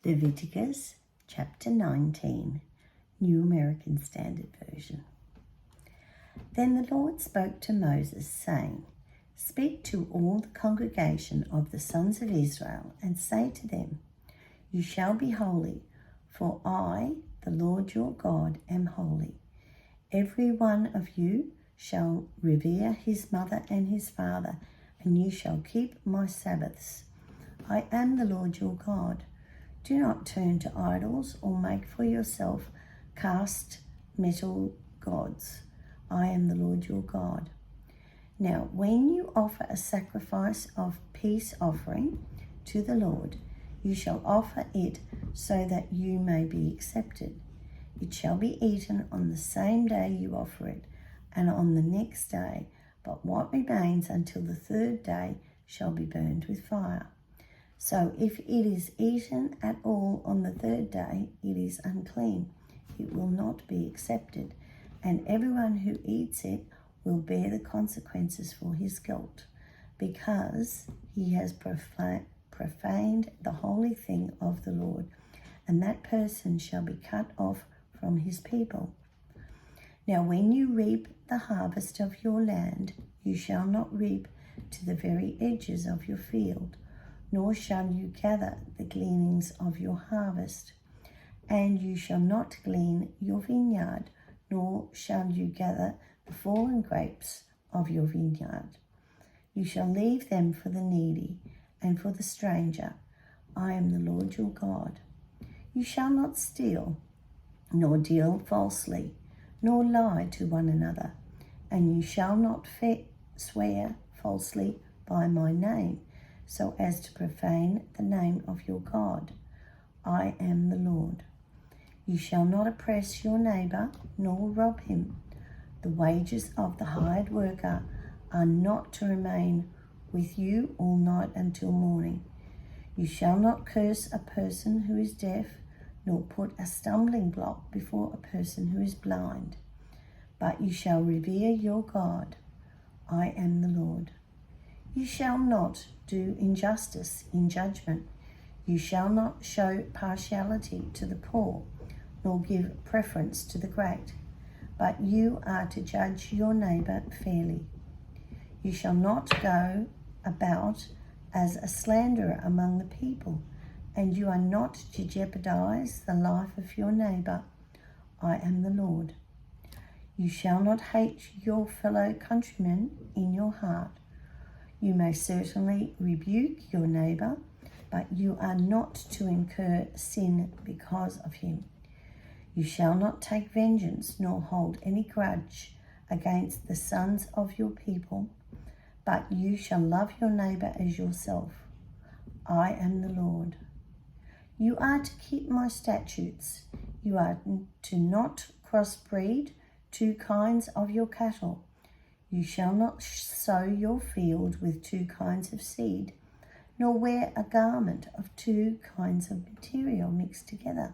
Leviticus chapter 19, New American Standard Version. Then the Lord spoke to Moses, saying, "Speak to all the congregation of the sons of Israel, and say to them, You shall be holy, for I, the Lord your God, am holy. Every one of you shall revere his mother and his father, and you shall keep my Sabbaths. I am the Lord your God. Do not turn to idols or make for yourself cast metal gods. I am the Lord your God. Now, when you offer a sacrifice of peace offering to the Lord, you shall offer it so that you may be accepted. It shall be eaten on the same day you offer it, and on the next day, but what remains until the third day shall be burned with fire. So if it is eaten at all on the third day, it is unclean. It will not be accepted, and everyone who eats it will bear the consequences for his guilt, because he has profaned the holy thing of the Lord, and that person shall be cut off from his people. Now when you reap the harvest of your land, you shall not reap to the very edges of your field, nor shall you gather the gleanings of your harvest. And you shall not glean your vineyard, nor shall you gather the fallen grapes of your vineyard. You shall leave them for the needy and for the stranger. I am the Lord your God. You shall not steal, nor deal falsely, nor lie to one another, and you shall not swear falsely by my name, so as to profane the name of your God. I am the Lord. You shall not oppress your neighbor, nor rob him. The wages of the hired worker are not to remain with you all night until morning. You shall not curse a person who is deaf, nor put a stumbling block before a person who is blind. But you shall revere your God. I am the Lord. You shall not do injustice in judgment. You shall not show partiality to the poor, nor give preference to the great, but you are to judge your neighbor fairly. You shall not go about as a slanderer among the people, and you are not to jeopardize the life of your neighbor. I am the Lord. You shall not hate your fellow countrymen in your heart. You may certainly rebuke your neighbor, but you are not to incur sin because of him. You shall not take vengeance, nor hold any grudge against the sons of your people, but you shall love your neighbor as yourself. I am the Lord. You are to keep my statutes. You are to not crossbreed two kinds of your cattle. You shall not sow your field with two kinds of seed, nor wear a garment of two kinds of material mixed together.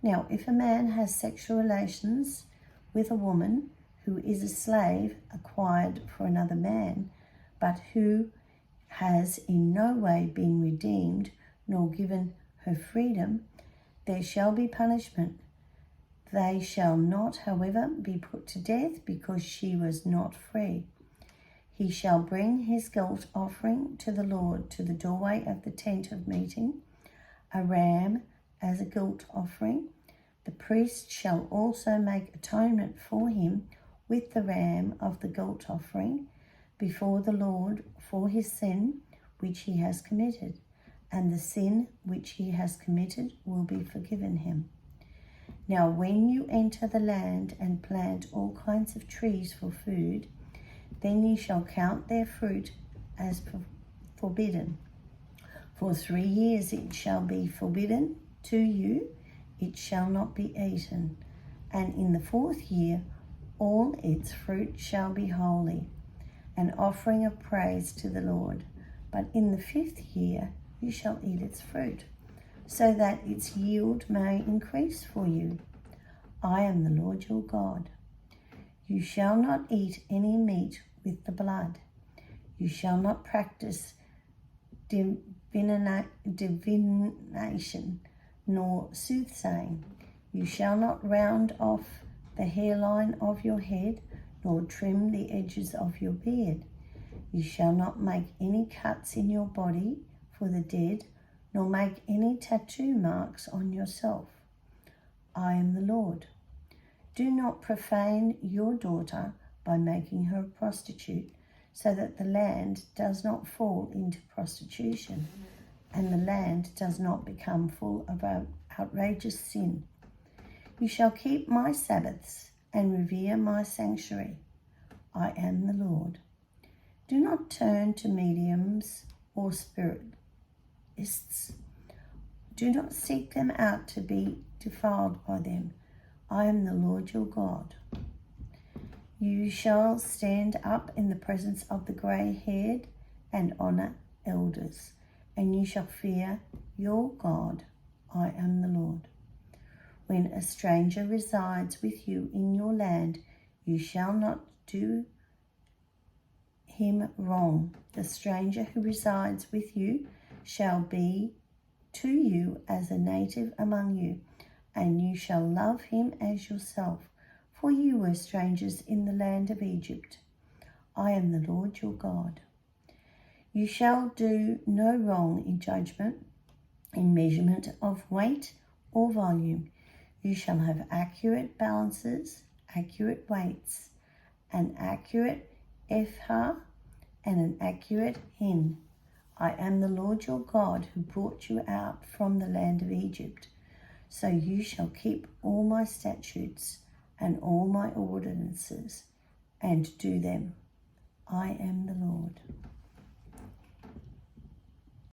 Now, if a man has sexual relations with a woman who is a slave acquired for another man, but who has in no way been redeemed nor given her freedom, there shall be punishment. They shall not, however, be put to death because she was not free. He shall bring his guilt offering to the Lord to the doorway of the tent of meeting, a ram as a guilt offering. The priest shall also make atonement for him with the ram of the guilt offering before the Lord for his sin which he has committed, and the sin which he has committed will be forgiven him. Now when you enter the land and plant all kinds of trees for food, then you shall count their fruit as forbidden. For 3 years it shall be forbidden to you, it shall not be eaten. And in the 4th year all its fruit shall be holy, an offering of praise to the Lord. But in the 5th year you shall eat its fruit, so that its yield may increase for you. I am the Lord your God. You shall not eat any meat with the blood. You shall not practice divination nor soothsaying. You shall not round off the hairline of your head, nor trim the edges of your beard. You shall not make any cuts in your body for the dead, nor make any tattoo marks on yourself. I am the Lord. Do not profane your daughter by making her a prostitute, so that the land does not fall into prostitution, and the land does not become full of outrageous sin. You shall keep my Sabbaths and revere my sanctuary. I am the Lord. Do not turn to mediums or spiritists. Do not seek them out to be defiled by them. I am the Lord your God. You shall stand up in the presence of the grey-haired and honour elders, and you shall fear your God. I am the Lord. When a stranger resides with you in your land, you shall not do him wrong. The stranger who resides with you shall be to you as a native among you, and you shall love him as yourself, for you were strangers in the land of Egypt. I am the Lord your God. You shall do no wrong in judgment, in measurement of weight or volume. You shall have accurate balances, accurate weights, an accurate ephah, and an accurate hin. I am the Lord your God who brought you out from the land of Egypt. So you shall keep all my statutes and all my ordinances and do them. I am the Lord.